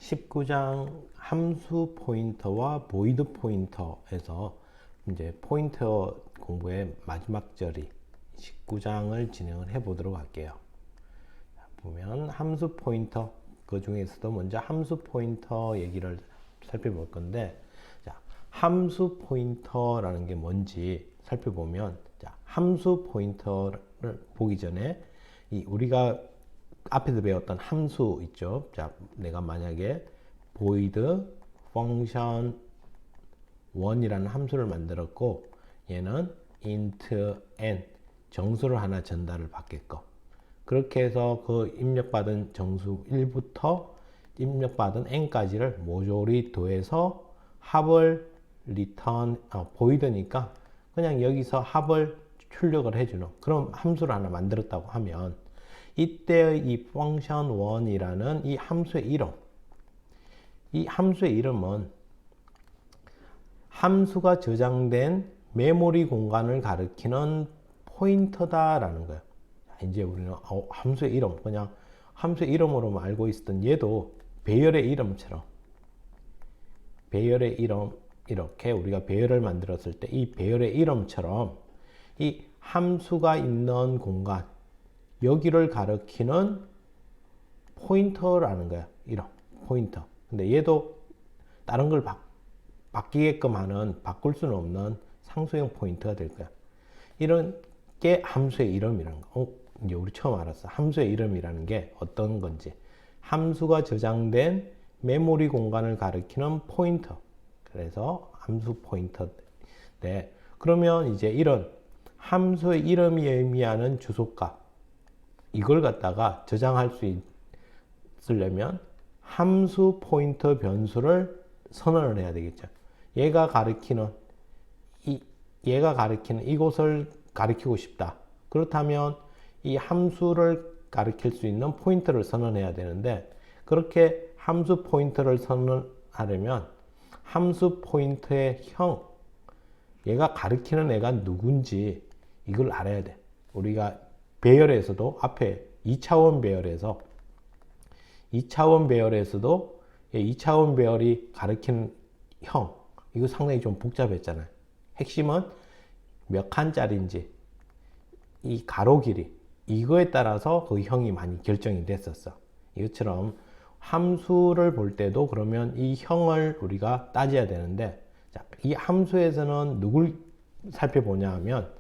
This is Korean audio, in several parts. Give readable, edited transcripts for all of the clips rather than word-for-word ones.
19장 함수 포인터와 보이드 포인터에서 이제 포인터 공부의 마지막 절이 19장을 진행을 해 보도록 할게요. 보면 함수 포인터, 그 중에서도 먼저 함수 포인터 얘기를 살펴볼 건데, 자, 함수 포인터라는 게 뭔지 살펴보면, 자, 함수 포인터를 보기 전에 우리가 앞에서 배웠던 함수 있죠. 자, 내가 만약에 void function 1이라는 함수를 만들었고, 얘는 int n 정수를 하나 전달을 받겠고, 그렇게 해서 그 입력받은 정수 1부터 입력받은 n까지를 모조리 더해서 합을 void니까 그냥 여기서 합을 출력을 해주는 그런 함수를 하나 만들었다고 하면, 이때의 이 function 1이라는 이 함수의 이름, 이 함수의 이름은 함수가 저장된 메모리 공간을 가리키는 포인터다라는 거예요. 이제 우리는 함수의 이름, 그냥 함수의 이름으로만 알고 있었던 얘도 배열의 이름처럼, 배열의 이름, 이렇게 우리가 배열을 만들었을 때 이 배열의 이름처럼 이 함수가 있는 공간, 여기를 가리키는 포인터라는 거야. 이런 포인터. 근데 얘도 다른 걸 바뀌게끔 하는, 바꿀 수는 없는 상수형 포인터가 될 거야. 이런 게 함수의 이름이라는 거. 이제 우리 처음 알았어. 함수의 이름이라는 게 어떤 건지. 함수가 저장된 메모리 공간을 가리키는 포인터. 그래서 함수 포인터인데, 그러면 이제 이런 함수의 이름이 의미하는 주소값, 이걸 갖다가 저장할 수 있으려면 함수 포인터 변수를 선언을 해야 되겠죠. 얘가 가리키는 이곳을 가리키고 싶다. 그렇다면 이 함수를 가리킬 수 있는 포인터를 선언해야 되는데, 그렇게 함수 포인터를 선언하려면 함수 포인터의 형, 얘가 가리키는 애가 누군지 이걸 알아야 돼. 우리가 배열에서도 앞에 2차원 배열에서도 2차원 배열이 가리키는 형, 이거 상당히 좀 복잡했잖아요. 핵심은 몇 칸짜리인지, 이 가로 길이, 이거에 따라서 그 형이 많이 결정이 됐었어. 이것처럼 함수를 볼 때도 그러면 이 형을 우리가 따져야 되는데, 자, 이 함수에서는 누굴 살펴보냐 하면,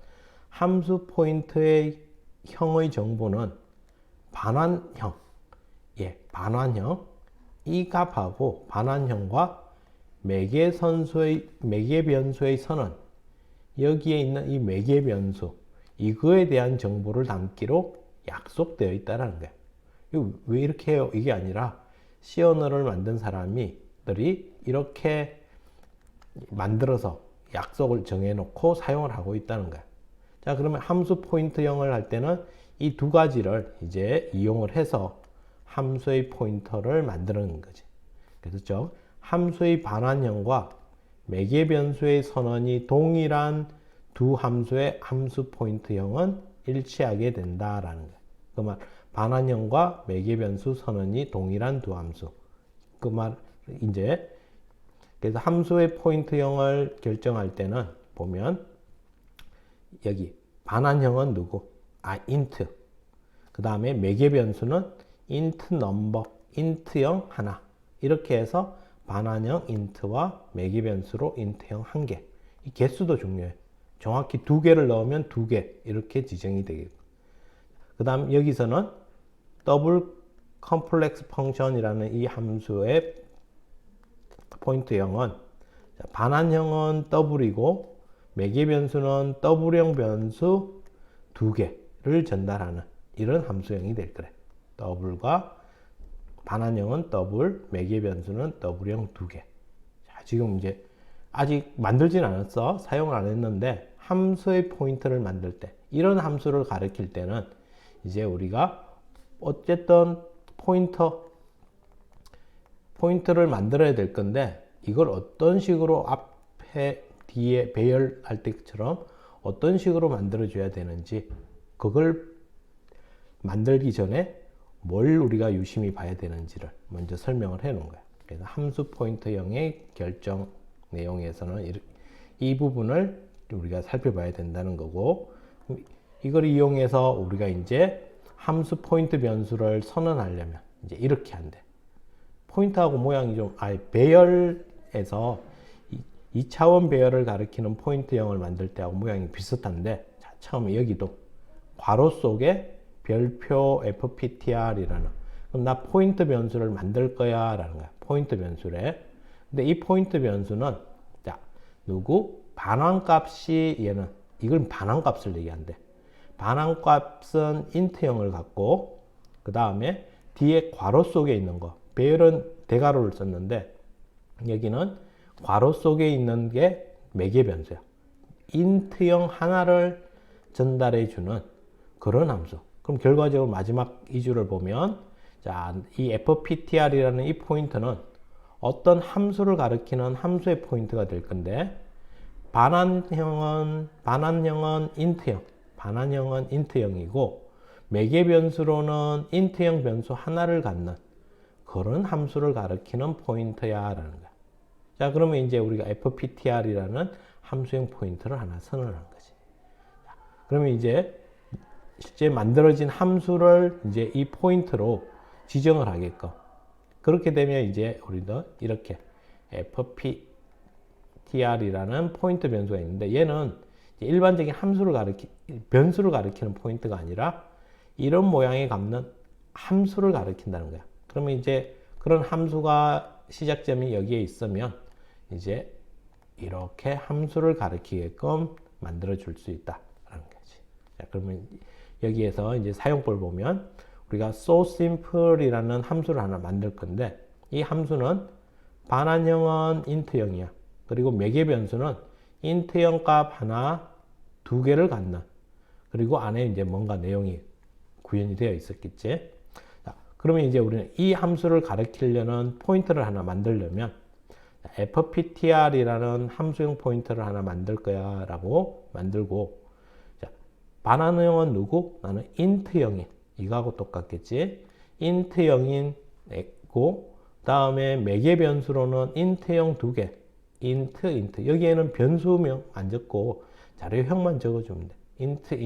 함수 포인트의 형의 정보는 반환형, 반환형, 이 값하고 반환형과 매개 변수의 선언, 여기에 있는 이 매개 변수, 이거에 대한 정보를 담기로 약속되어 있다는 거예요. 왜 이렇게 해요? 이게 아니라 C 언어를 만든 사람들이 이렇게 만들어서 약속을 정해놓고 사용을 하고 있다는 거예요. 자, 그러면 함수 포인터형을 할 때는 이 두 가지를 이제 이용을 해서 함수의 포인터를 만드는 거지. 그래서 함수의 반환형과 매개 변수의 선언이 동일한 두 함수의 함수 포인터형은 일치하게 된다라는 거예요. 그 말, 반환형과 매개 변수 선언이 동일한 두 함수. 그 말, 이제 그래서 함수의 포인터형을 결정할 때는 보면 여기 반환형은 누구? int. 그 다음에 매개 변수는 int number, int형 하나. 이렇게 해서 반환형 int와 매개 변수로 int형 한 개. 이 개수도 중요해. 정확히 두 개를 넣으면 두 개 이렇게 지정이 되겠고. 그 다음 여기서는 더블 컴플렉스 펑션이라는 이 함수의 포인트형은 반환형은 더블이고 매개 변수는 더블형 변수 두 개를 전달하는 이런 함수형이 될 거래. 더블과 반환형은 더블, 매개 변수는 더블형 두 개. 자, 지금 이제 아직 만들진 않았어. 사용을 안 했는데 함수의 포인터를 만들 때, 이런 함수를 가리킬 때는 이제 우리가 어쨌든 포인터를 만들어야 될 건데, 이걸 어떤 식으로 앞에 뒤에 배열할 때처럼 어떤 식으로 만들어 줘야 되는지, 그걸 만들기 전에 뭘 우리가 유심히 봐야 되는지를 먼저 설명을 해 놓은 거야. 그래서 함수 포인터형의 결정 내용에서는 이 부분을 우리가 살펴봐야 된다는 거고, 이걸 이용해서 우리가 이제 함수 포인트 변수를 선언하려면 이제 이렇게 한대. 포인트하고 모양이 좀, 배열에서 2차원 배열을 가리키는 포인트형을 만들 때하고 모양이 비슷한데, 자, 처음에 여기도 괄호 속에 별표 fptr이라는, 그럼 나 포인트 변수를 만들 거야 라는 거야. 포인트 변수래. 근데 이 포인트 변수는 자, 반환값이 얘는, 이건 반환값을 얘기한대. 반환값은 int형을 갖고, 그 다음에 뒤에 괄호 속에 있는 거, 배열은 대괄호를 썼는데 여기는 괄호 속에 있는 게 매개 변수야. int형 하나를 전달해 주는 그런 함수. 그럼 결과적으로 마지막 이 줄을 보면, 자, 이 fptr이라는 이 포인트는 어떤 함수를 가리키는 함수의 포인트가 될 건데, 반환형은 int형이고, 매개 변수로는 int형 변수 하나를 갖는 그런 함수를 가리키는 포인트야 라는 거야. 자, 그러면 이제 우리가 fptr이라는 함수형 포인트를 하나 선언하는 거지. 자, 그러면 이제 실제 만들어진 함수를 이제 이 포인트로 지정을 하게끔, 그렇게 되면 이제 우리도 이렇게 fptr이라는 포인트 변수가 있는데, 얘는 일반적인 변수를 가리키는 포인트가 아니라 이런 모양의 갖는 함수를 가리킨다는 거야. 그러면 이제 그런 함수가 시작점이 여기에 있으면 이제 이렇게 함수를 가리키게끔 만들어 줄 수 있다라는 거지. 자, 그러면 여기에서 이제 사용법을 보면 우리가 soSimple이라는 함수를 하나 만들 건데, 이 함수는 반환형은 int형이야. 그리고 매개 변수는 int형 값 하나, 두 개를 갖는, 그리고 안에 이제 뭔가 내용이 구현이 되어 있었겠지. 자, 그러면 이제 우리는 이 함수를 가리키려는 포인트를 하나 만들려면 fptr이라는 함수형 포인트를 하나 만들 거야 라고 만들고, 자, 반환형은 누구? 나는 int형인, 이거하고 똑같겠지. int형인 고, 다음에 매개 변수로는 int형 두 개, int. 여기에는 변수명 안 적고 자료형만 적어주면 돼. int,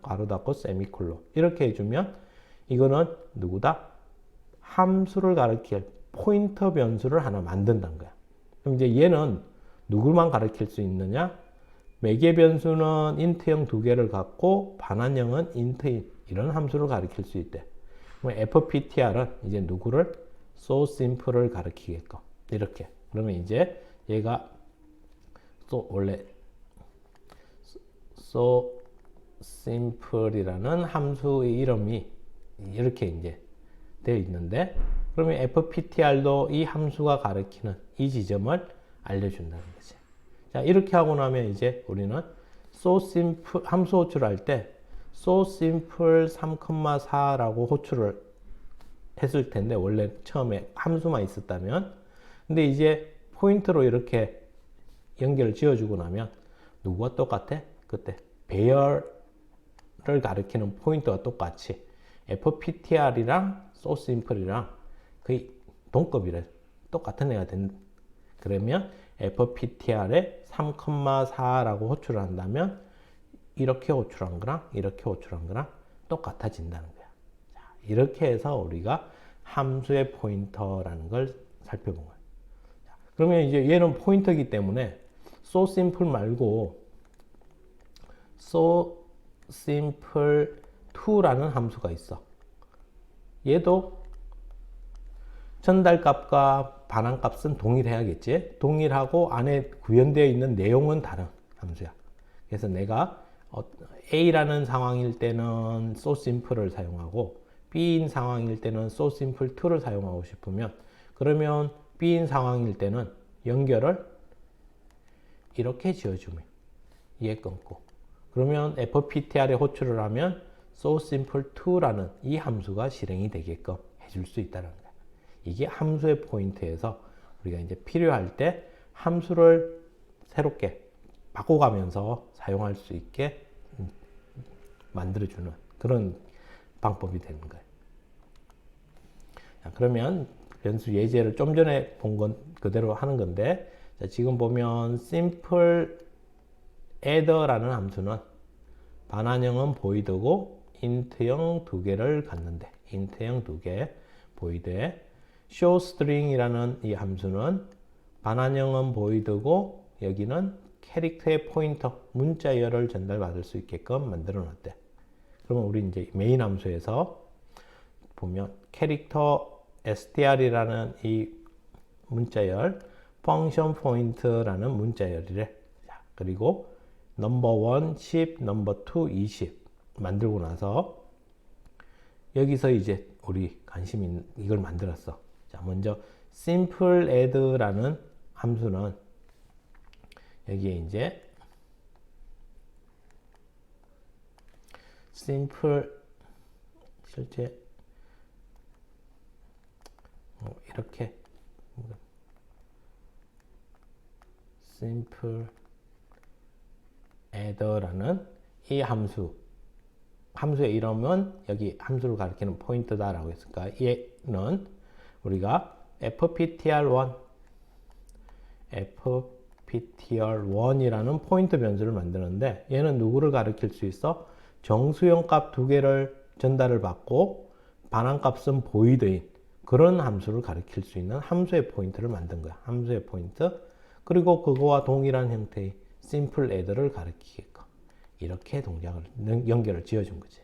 괄호 닫고 세미콜론. 이렇게 해주면 이거는 누구다? 함수를 가리킬 포인터 변수를 하나 만든다는 거야. 그럼 이제 얘는 누구만 가리킬 수 있느냐? 매개 변수는 int형 두 개를 갖고 반환형은 int인, 이런 함수를 가리킬 수 있대. 그럼 fptr은 이제 누구를? soSimple을 가리키게끔. 이렇게. 그러면 이제 얘가 원래 soSimple이라는 함수의 이름이 이렇게 이제 되어 있는데, 그러면 fptr도 이 함수가 가리키는 이 지점을 알려준다는 거지. 자, 이렇게 하고 나면 이제 우리는 soSimple 함수 호출할 때 soSimple 3,4라고 호출을 했을 텐데, 원래 처음에 함수만 있었다면. 근데 이제 포인트로 이렇게 연결을 지어주고 나면 누구와 똑같아? 그때 배열을 가리키는 포인트와 똑같이 fptr이랑 soSimple이랑 거의 동급이래. 똑같은 애가 된다. 그러면 fptr에 3,4라고 호출을 한다면 이렇게 호출한 거랑 이렇게 호출한 거랑 똑같아진다는 거야. 자, 이렇게 해서 우리가 함수의 포인터라는 걸 살펴본 거야. 자, 그러면 이제 얘는 포인터이기 때문에 soSimple 말고 soSimple2라는 함수가 있어. 얘도 전달값과 반환값은 동일해야겠지. 동일하고 안에 구현되어 있는 내용은 다른 함수야. 그래서 내가 A라는 상황일 때는 soSimple을 사용하고 B인 상황일 때는 soSimple2를 사용하고 싶으면, 그러면 B인 상황일 때는 연결을 이렇게 지어주면 얘 끊고, 그러면 fptr에 호출을 하면 soSimple2라는 이 함수가 실행이 되게끔 해줄 수 있다는 거야. 이게 함수의 포인트에서 우리가 이제 필요할 때 함수를 새롭게 바꿔가면서 사용할 수 있게 만들어주는 그런 방법이 되는 거예요. 자, 그러면 변수 예제를 좀 전에 본 건 그대로 하는 건데, 자, 지금 보면 simple adder라는 함수는 반환형은 보이드고 int형 두 개를 갖는데, int형 두 개 보이드에 showString이라는 이 함수는 반환형은 보이드고 여기는 캐릭터의 포인터, 문자열을 전달받을 수 있게끔 만들어 놨대. 그러면 우리 이제 메인 함수에서 보면 캐릭터 str이라는 이 문자열, 펑션 포인트라는 문자열이래. 자, 그리고 넘버 1, 10, 넘버 2, 20 만들고 나서 여기서 이제 우리 관심 있는 이걸 만들었어. 자, 먼저 simple add라는 함수는 여기에 이제 simple 실제 이렇게 simple adder라는 이 함수의 이름은 여기 함수를 가리키는 포인트다라고 했으니까 얘는 우리가 fptr1이라는 포인트 변수를 만드는데 얘는 누구를 가리킬 수 있어? 정수형 값 두 개를 전달을 받고 반환값은 보이드인 그런 함수를 가리킬 수 있는 함수의 포인트를 만든 거야. 함수의 포인트. 그리고 그거와 동일한 형태의 simple add를 가리키게끔 이렇게 동작을 연결을 지어준 거지.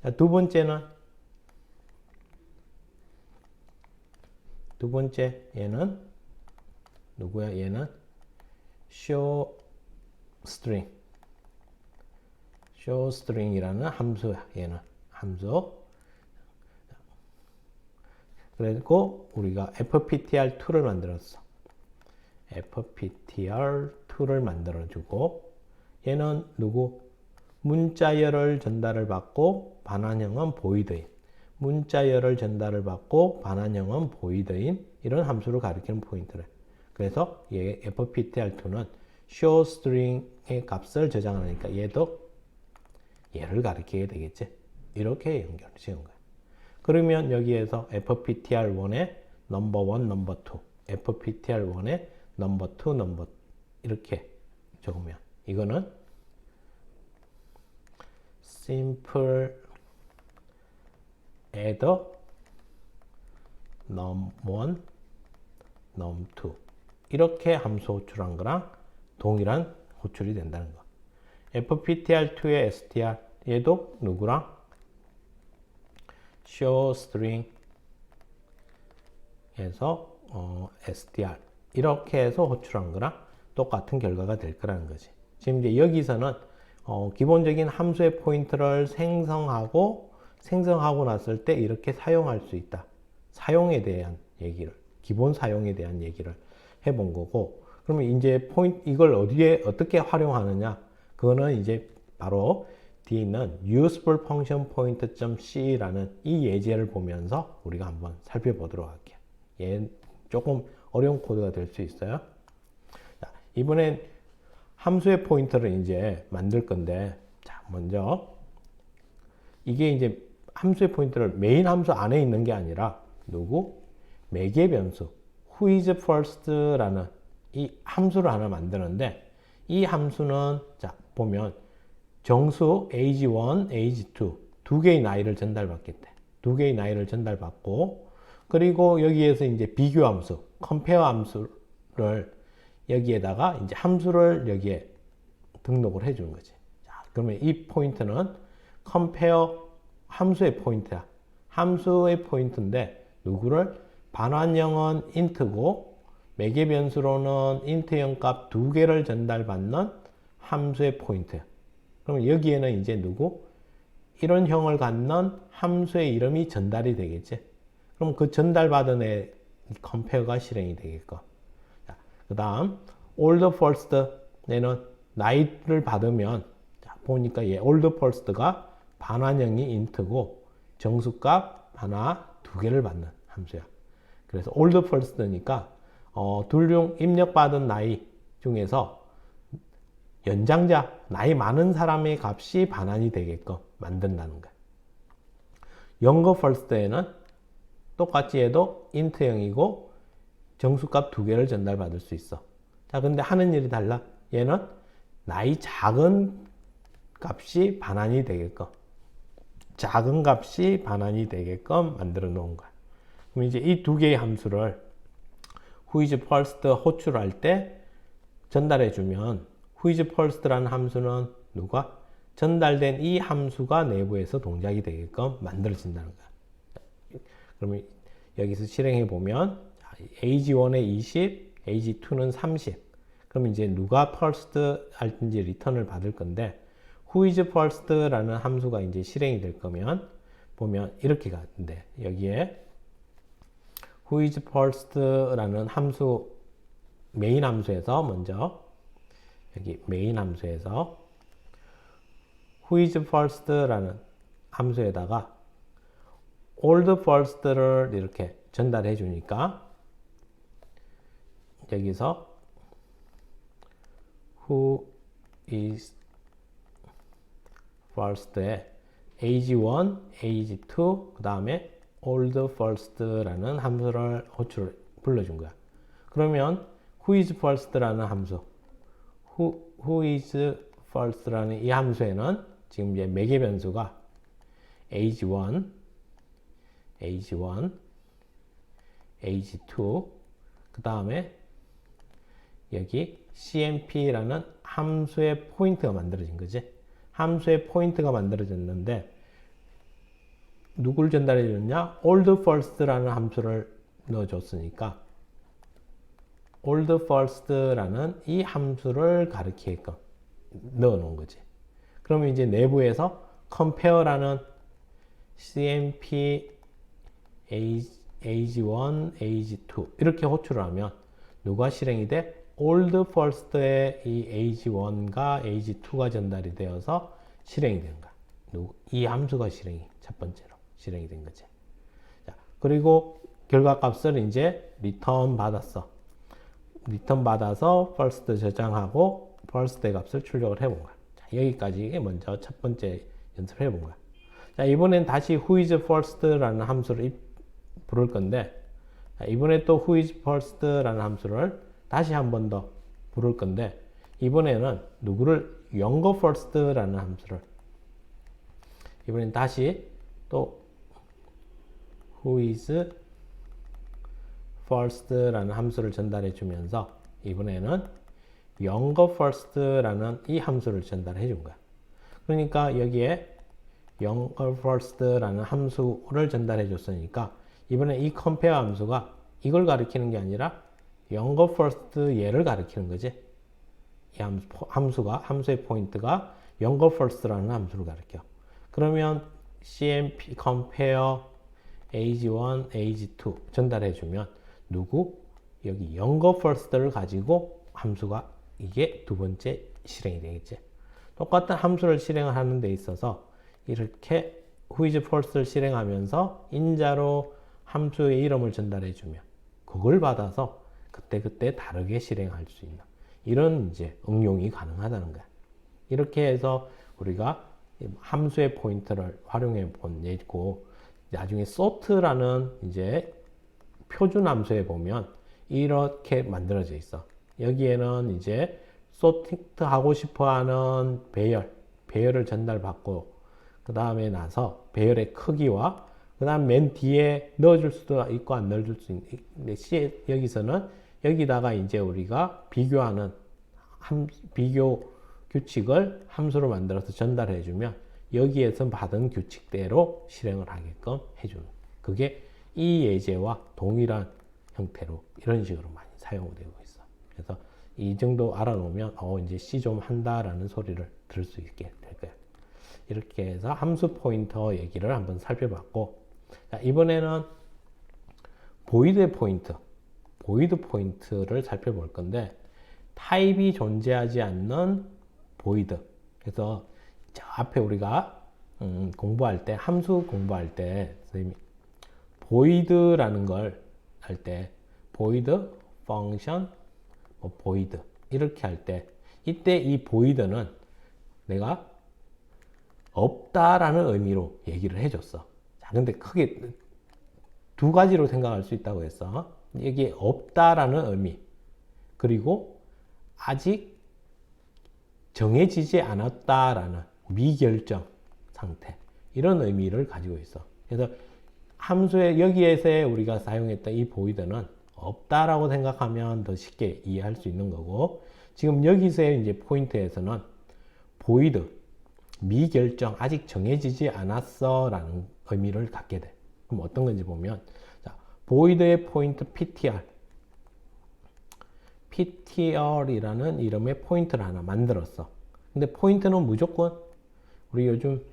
자, 두 번째 얘는 누구야? 얘는 showString이라는 함수야. 얘는 함수. 그리고 우리가 fptr2를 만들었어. fptr2를 만들어주고 얘는 누구? 문자열을 전달을 받고 반환형은 보이드인 문자열을 전달을 받고 반환형은 보이드인 이런 함수를 가리키는 포인트래. 그래서 얘 fptr2는 showString의 값을 저장하니까 얘도 얘를 가리키게 되겠지. 이렇게 연결을 지은 거야. 그러면 여기에서 fptr1에 넘버 1, 넘버 2 fptr1에 넘버 2, 넘버 이렇게 적으면 이거는 simple adder num1, num2 이렇게 함수 호출한 거랑 동일한 호출이 된다는 거. fptr2의 str 얘도 누구랑? showString 에서 str 이렇게 해서 호출한 거랑 똑같은 결과가 될 거라는 거지. 지금 이제 여기서는 기본적인 함수의 포인트를 생성하고 났을 때 이렇게 사용할 수 있다. 사용에 대한 얘기를, 기본 사용에 대한 얘기를 해본 거고, 그러면 이제 이걸 어떻게 활용하느냐? 그거는 이제 바로 뒤에 있는 useful function point.c라는 이 예제를 보면서 우리가 한번 살펴보도록 할게요. 얘 조금 어려운 코드가 될 수 있어요. 자, 이번엔 함수의 포인터를 이제 만들 건데, 자, 먼저 이게 이제 함수의 포인터를 메인 함수 안에 있는 게 아니라 매개 변수 who is first라는 이 함수를 하나 만드는데, 이 함수는 자 보면 정수 age1, age2 두 개의 나이를 전달받겠대. 두 개의 나이를 전달받고, 그리고 여기에서 이제 비교 함수, compare 함수를 여기에다가 이제 함수를 여기에 등록을 해주는 거지. 자, 그러면 이 포인트는 compare 함수의 포인트야. 함수의 포인트인데 누구를? 반환형은 int고 매개 변수로는 int형 값 두 개를 전달받는 함수의 포인트야. 그럼 여기에는 이제 이런 형을 갖는 함수의 이름이 전달이 되겠지. 그럼 그 전달받은 애 compare가 실행이 되겠고. 그 다음 old first 얘는 나이를 받으면 자, 보니까 얘 old first가 반환형이 int고 정수값 하나 두 개를 받는 함수야. 그래서 old first니까 둘 중 입력받은 나이 중에서 연장자, 나이 많은 사람의 값이 반환이 되게끔 만든다는 거야. younger first에는 똑같이 해도 int형이고 정수값 두 개를 전달받을 수 있어. 자, 근데 하는 일이 달라. 얘는 나이 작은 값이 반환이 되게끔, 작은 값이 반환이 되게끔 만들어 놓은 거야. 그럼 이제 이 두 개의 함수를 whois first 호출할 때 전달해 주면 whois first라는 함수는 누가? 전달된 이 함수가 내부에서 동작이 되게끔 만들어진다는 거야. 그러면 여기서 실행해 보면 age1에 20, age2는 30. 그럼 이제 누가 first 할지 리턴을 받을 건데 whois first라는 함수가 이제 실행이 될 거면 보면 이렇게 가는데 여기에 whois first라는 함수 메인 함수에서 먼저 여기 메인 함수에서 whois first라는 함수에다가 old first를 이렇게 전달해 주니까 여기서 who is first에 age1, age2 그 다음에 old first라는 함수를 호출을 불러준 거야. 그러면 who is first라는 함수 who is first라는 이 함수에는 지금 이제 매개 변수가 age1, age1, age2 그 다음에 여기 cmp라는 함수의 포인트가 만들어진 거지. 함수의 포인트가 만들어졌는데 누굴 전달해 줬냐? old first라는 함수를 넣어줬으니까 old first라는 이 함수를 가리키게끔 넣어 놓은 거지. 그러면 이제 내부에서 compare라는 cmp age1, age2 이렇게 호출을 하면 누가 실행이 돼? old first에 이 age1과 age2가 전달이 되어서 실행이 되는 거야. 이 함수가 첫 번째로 실행이 된 거지. 자, 그리고 결과값을 이제 리턴 받았어. 리턴 받아서 first 저장하고 first의 값을 출력을 해본 거야. 자, 여기까지 먼저 첫 번째 연습을 해본 거야. 자, 이번엔 다시 whois first라는 함수를 부를 건데, 자, 이번에 또 whois first라는 함수를 다시 한 번 더 부를 건데, 이번에는 누구를 younger first라는 함수를 이번엔 다시 또 whois first라는 함수를 전달해 주면서 이번에는 younger first라는 이 함수를 전달해 준 거야. 그러니까 여기에 younger first라는 함수를 전달해 줬으니까 이번에 이 compare 함수가 이걸 가리키는 게 아니라 younger first 얘를 가리키는 거지. 이 함수의 포인트가 younger first라는 함수를 가리켜. 그러면 cmp compare age1, age2 전달해 주면 누구? 여기 younger first를 가지고 함수가 이게 두 번째 실행이 되겠지. 똑같은 함수를 실행을 하는 데 있어서 이렇게 whois first를 실행하면서 인자로 함수의 이름을 전달해 주면 그걸 받아서 그때그때 다르게 실행할 수 있는 이런 이제 응용이 가능하다는 거야. 이렇게 해서 우리가 함수의 포인트를 활용해 본 예고, 나중에 sort라는 이제 표준 함수에 보면 이렇게 만들어져 있어. 여기에는 이제 sort 하고 싶어 하는 배열을 전달받고, 그 다음에 나서 배열의 크기와 그 다음 맨 뒤에 넣어줄 수도 있고 안 넣어줄 수 있는데, 여기서는 여기다가 이제 우리가 비교하는 비교 규칙을 함수로 만들어서 전달해 주면 여기에서 받은 규칙대로 실행을 하게끔 해주는, 그게 이 예제와 동일한 형태로 이런 식으로 많이 사용되고 있어. 그래서 이 정도 알아놓으면 이제 C 좀 한다라는 소리를 들을 수 있게 될 거야. 이렇게 해서 함수 포인터 얘기를 한번 살펴봤고, 자, 이번에는 보이드 포인트를 살펴볼 건데, 타입이 존재하지 않는 보이드. 그래서 저 앞에 우리가 공부할 때, 함수 공부할 때 선생님이 보이드라는 걸 할 때 보이드 펑션 보이드 이렇게 할 때, 이때 이 보이드는 내가 없다라는 의미로 얘기를 해줬어. 자, 근데 크게 두 가지로 생각할 수 있다고 했어. 이게 없다라는 의미, 그리고 아직 정해지지 않았다라는 미결정 상태, 이런 의미를 가지고 있어. 그래서 함수의 여기에서 우리가 사용했던 이 보이드는 없다라고 생각하면 더 쉽게 이해할 수 있는 거고, 지금 여기서의 이제 포인트에서는 보이드, 미결정, 아직 정해지지 않았어 라는 의미를 갖게 돼. 그럼 어떤 건지 보면, 자, 보이드의 포인트 PTR이라는 이름의 포인트를 하나 만들었어. 근데 포인트는 무조건 우리 요즘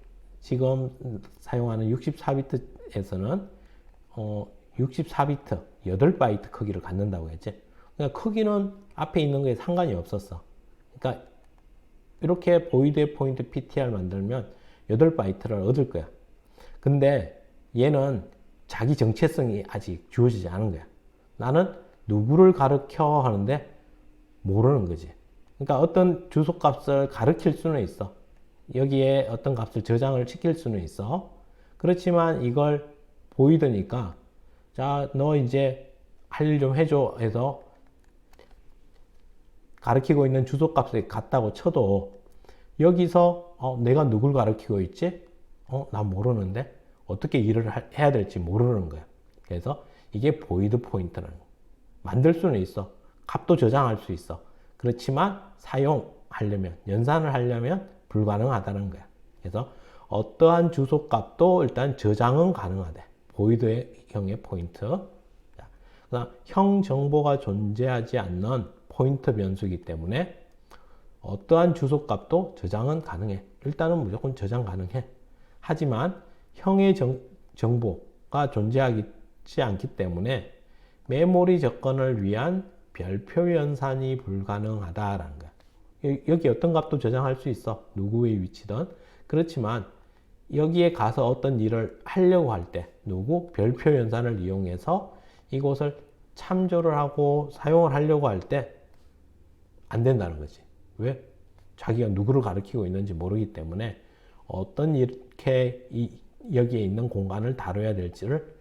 지금 사용하는 64비트에서는 64비트 8바이트 크기를 갖는다고 했지. 그러니까 크기는 앞에 있는 거에 상관이 없었어. 그러니까 이렇게 보이드의 포인트 PTR 만들면 8바이트를 얻을 거야. 근데 얘는 자기 정체성이 아직 주어지지 않은 거야. 나는 누구를 가르쳐 하는데 모르는 거지. 그러니까 어떤 주소값을 가르칠 수는 있어. 여기에 어떤 값을 저장을 시킬 수는 있어. 그렇지만 이걸 보이드니까, 자, 너 이제 할 일 좀 해줘 해서 가르치고 있는 주소값이 같다고 쳐도 여기서 내가 누굴 가르치고 있지? 난 모르는데 어떻게 일을 해야 될지 모르는 거야. 그래서 이게 보이드 포인트라는 거야. 만들 수는 있어. 값도 저장할 수 있어. 그렇지만 사용하려면, 연산을 하려면 불가능하다는 거야. 그래서 어떠한 주소값도 일단 저장은 가능하대. 보이드의 형의 포인트. 그다음 형 정보가 존재하지 않는 포인트 변수이기 때문에 어떠한 주소값도 저장은 가능해. 일단은 무조건 저장 가능해. 하지만 형의 정보가 존재하지 않기 때문에 메모리 접근을 위한 별표 연산이 불가능하다라는 거야. 여기 어떤 값도 저장할 수 있어. 누구의 위치든. 그렇지만 여기에 가서 어떤 일을 하려고 할 때 별표 연산을 이용해서 이곳을 참조를 하고 사용을 하려고 할 때 안 된다는 거지. 왜? 자기가 누구를 가리키고 있는지 모르기 때문에 어떤 이렇게 여기에 있는 공간을 다뤄야 될지를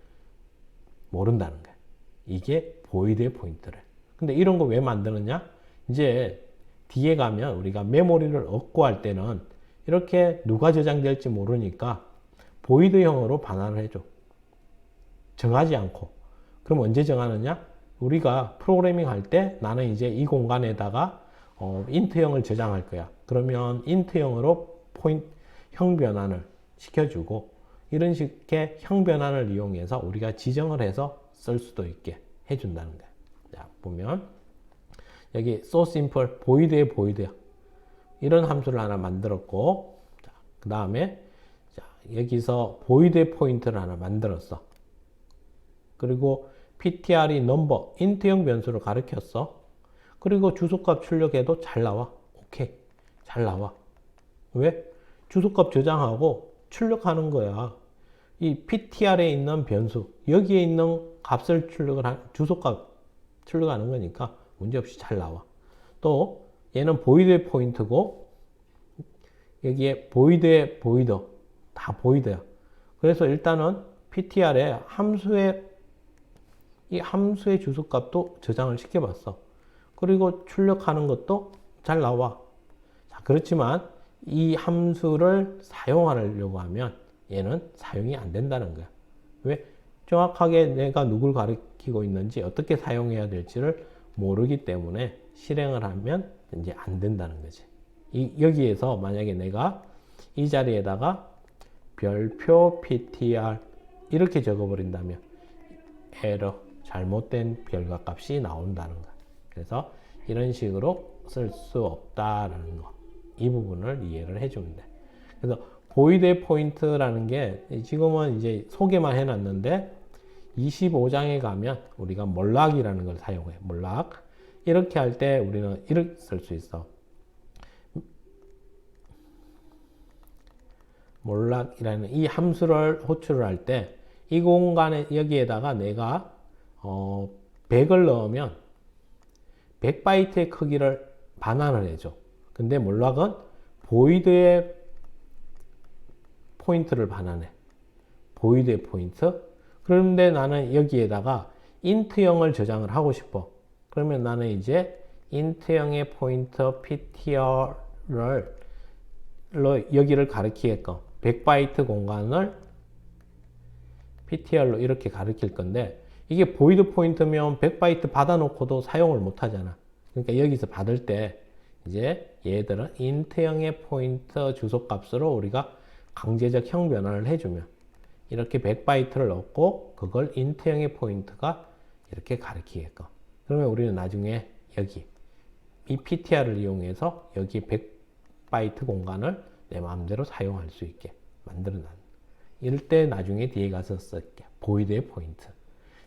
모른다는 거야. 이게 보이드의 포인트래. 근데 이런 거 왜 만드느냐? 이제 뒤에 가면 우리가 메모리를 얻고 할 때는 이렇게 누가 저장될지 모르니까 보이드형으로 반환을 해줘. 정하지 않고. 그럼 언제 정하느냐? 우리가 프로그래밍 할 때 나는 이제 이 공간에다가 인트형을 저장할 거야. 그러면 인트형으로 형 변환을 시켜주고, 이런 식의 형 변환을 이용해서 우리가 지정을 해서 쓸 수도 있게 해준다는 거야. 자, 보면 여기 so simple, 보이드의 보이드야. 이런 함수를 하나 만들었고, 그 다음에 여기서 보이드의 포인트를 하나 만들었어. 그리고 PTR이 넘버, 인트형 변수를 가르쳤어. 그리고 주소값 출력해도 잘 나와. 오케이. 잘 나와. 왜? 주소값 저장하고 출력하는 거야. 이 PTR에 있는 변수, 여기에 있는 값을 주소값 출력하는 거니까 문제없이 잘 나와. 또 얘는 보이드의 포인트고, 여기에 보이드의 보이드, 다 보이드야. 그래서 일단은 PTR에 이 함수의 주소값도 저장을 시켜봤어. 그리고 출력하는 것도 잘 나와. 자, 그렇지만 이 함수를 사용하려고 하면 얘는 사용이 안 된다는 거야. 왜? 정확하게 내가 누굴 가리키고 있는지, 어떻게 사용해야 될지를 모르기 때문에 실행을 하면 이제 안 된다는 거지. 여기에서 만약에 내가 이 자리에다가 별표 PTR 이렇게 적어버린다면 에러, 잘못된 별과 값이 나온다는 거야. 그래서 이런 식으로 쓸 수 없다라는 거, 이 부분을 이해를 해주면 돼. 그래서 보이드의 포인트라는 게 지금은 이제 소개만 해놨는데 25장에 가면 우리가 몰락이라는 걸 사용해. 몰락. 이렇게 할 때 우리는 이렇게 쓸 수 있어. 몰락이라는 이 함수를 호출을 할 때 이 공간에 여기에다가 내가 100을 넣으면 100바이트의 크기를 반환을 해줘. 근데 몰락은 보이드의 포인트를 반환해. 보이드의 포인트. 그런데 나는 여기에다가 int형을 저장을 하고 싶어. 그러면 나는 이제 int형의 포인터 ptr를 여기를 가리키게끔 100바이트 공간을 ptr로 이렇게 가리킬 건데, 이게 보이드 포인트면 100바이트 받아놓고도 사용을 못 하잖아. 그러니까 여기서 받을 때 이제 얘들은 int형의 포인터 주소 값으로 우리가 강제적 형 변환을 해주면 이렇게 100바이트를 넣고 그걸 int형의 포인트가 이렇게 가리키게끔. 그러면 우리는 나중에 여기 이 ptr을 이용해서 여기 100바이트 공간을 내 마음대로 사용할 수 있게 만들어놨는. 이럴 때 나중에 뒤에 가서 쓸게. 보이드의 포인트.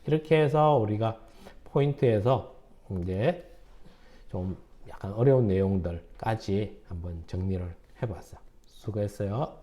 이렇게 해서 우리가 포인트에서 이제 좀 약간 어려운 내용들까지 한번 정리를 해봤어. 수고했어요.